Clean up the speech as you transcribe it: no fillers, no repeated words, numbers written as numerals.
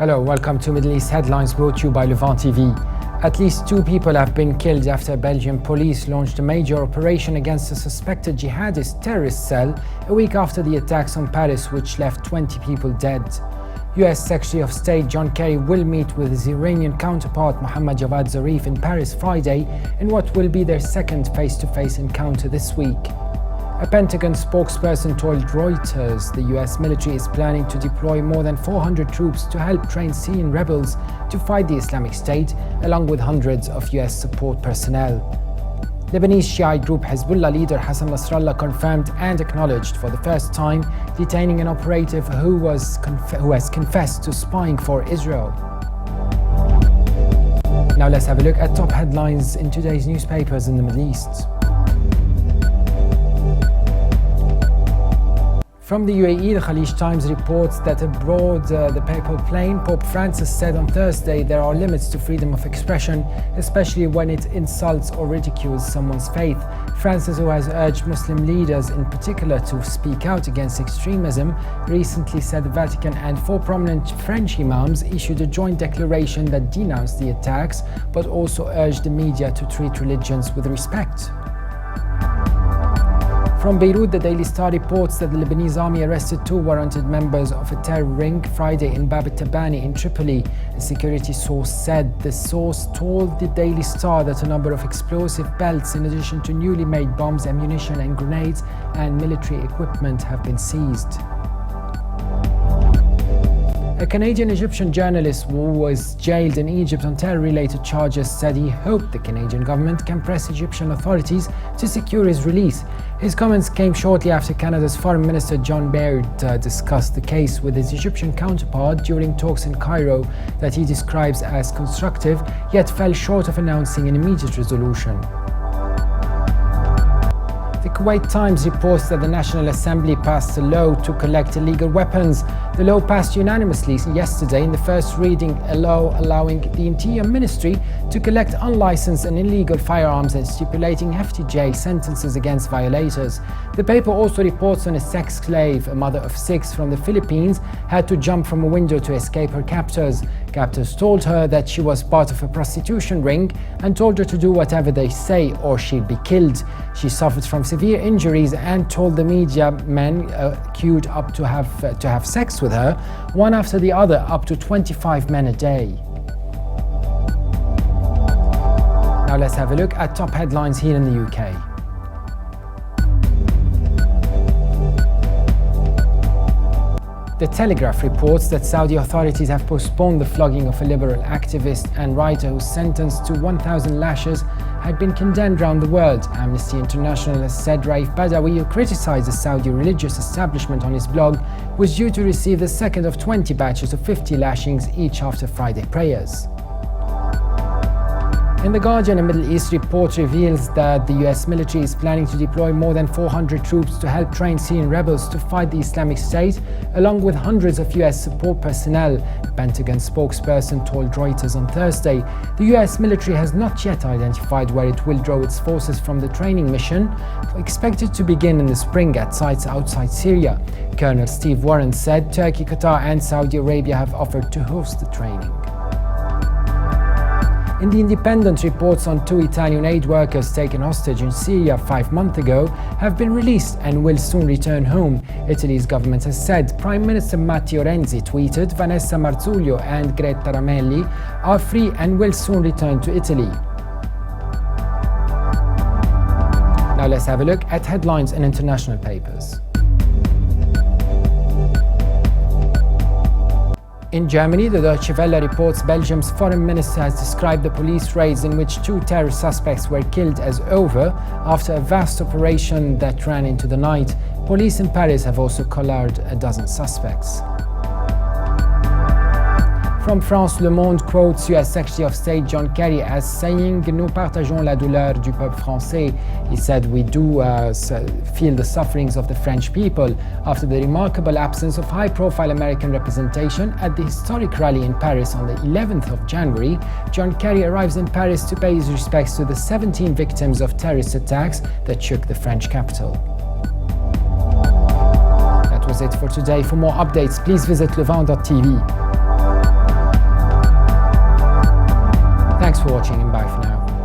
Hello, welcome to Middle East Headlines brought to you by Levant TV. At least 2 people have been killed after Belgian police launched a major operation against a suspected jihadist terrorist cell a week after the attacks on Paris, which left 20 people dead. US Secretary of State John Kerry will meet with his Iranian counterpart Mohamed Jawaz Zariff in Paris Friday in what will be their second face-to-face encounter this week. A Pentagon spokesperson told Reuters the US military is planning to deploy more than 400 troops to help train Syrian rebels to fight the Islamic State, along with hundreds of US support personnel. Lebanese Shi'ite group Hezbollah leader Hassan Nasrallah confirmed and acknowledged for the first time detaining an operative who has confessed to spying for Israel. Now let's have a look at top headlines in today's newspapers in the Middle East. From the UAE, the Khalij Times reports that aboard the papal plane, Pope Francis said on Thursday there are limits to freedom of expression, especially when it insults or ridicules someone's faith. Francis, who has urged Muslim leaders in particular to speak out against extremism, recently said the Vatican and 4 prominent French imams issued a joint declaration that denounced the attacks, but also urged the media to treat religions with respect. From Beirut, the Daily Star reports that the Lebanese army arrested 2 warranted members of a terror ring Friday in Bab el-Tabani in Tripoli. A security source said the source told the Daily Star that a number of explosive belts, in addition to newly made bombs, ammunition and grenades and military equipment, have been seized. A Canadian-Egyptian journalist who was jailed in Egypt on terror-related charges said he hoped the Canadian government can press Egyptian authorities to secure his release. His comments came shortly after Canada's Foreign Minister John Baird discussed the case with his Egyptian counterpart during talks in Cairo that he describes as constructive, yet fell short of announcing an immediate resolution. The Kuwait Times reports that the National Assembly passed a law to collect illegal weapons. The law passed unanimously yesterday in the first reading, a law allowing the Interior Ministry to collect unlicensed and illegal firearms and stipulating hefty jail sentences against violators. The paper also reports on a sex slave, a mother of 6 from the Philippines, had to jump from a window to escape her captors. Captors told her that she was part of a prostitution ring and told her to do whatever they say or she'd be killed. She suffered from severe injuries and told the media men queued up to have sex with her, one after the other, up to 25 men a day. Now let's have a look at top headlines here in the UK. The Telegraph reports that Saudi authorities have postponed the flogging of a liberal activist and writer whose sentence to 1,000 lashes had been condemned around the world. Amnesty International has said Raif Badawi, who criticized the Saudi religious establishment on his blog, was due to receive the second of 20 batches of 50 lashings each after Friday prayers. In The Guardian, a Middle East report reveals that the US military is planning to deploy more than 400 troops to help train Syrian rebels to fight the Islamic State, along with hundreds of US support personnel, a Pentagon spokesperson told Reuters on Thursday. The US military has not yet identified where it will draw its forces from the training mission, expected to begin in the spring at sites outside Syria. Colonel Steve Warren said Turkey, Qatar and Saudi Arabia have offered to host the training. In The Independent, reports on 2 Italian aid workers taken hostage in Syria 5 months ago have been released and will soon return home. Italy's government has said. Prime Minister Matteo Renzi tweeted, Vanessa Marzullo and Greta Ramelli are free and will soon return to Italy. Now let's have a look at headlines in international papers. In Germany, the Deutsche Welle reports Belgium's foreign minister has described the police raids in which 2 terror suspects were killed as over after a vast operation that ran into the night. Police in Paris have also collared a dozen suspects. From France, Le Monde quotes US Secretary of State John Kerry as saying, "Nous partageons la douleur du peuple français." He said, "We do feel the sufferings of the French people." After the remarkable absence of high-profile American representation at the historic rally in Paris on the 11th of January, John Kerry arrives in Paris to pay his respects to the 17 victims of terrorist attacks that shook the French capital. That was it for today. For more updates, please visit levant.tv. watching and bye for now.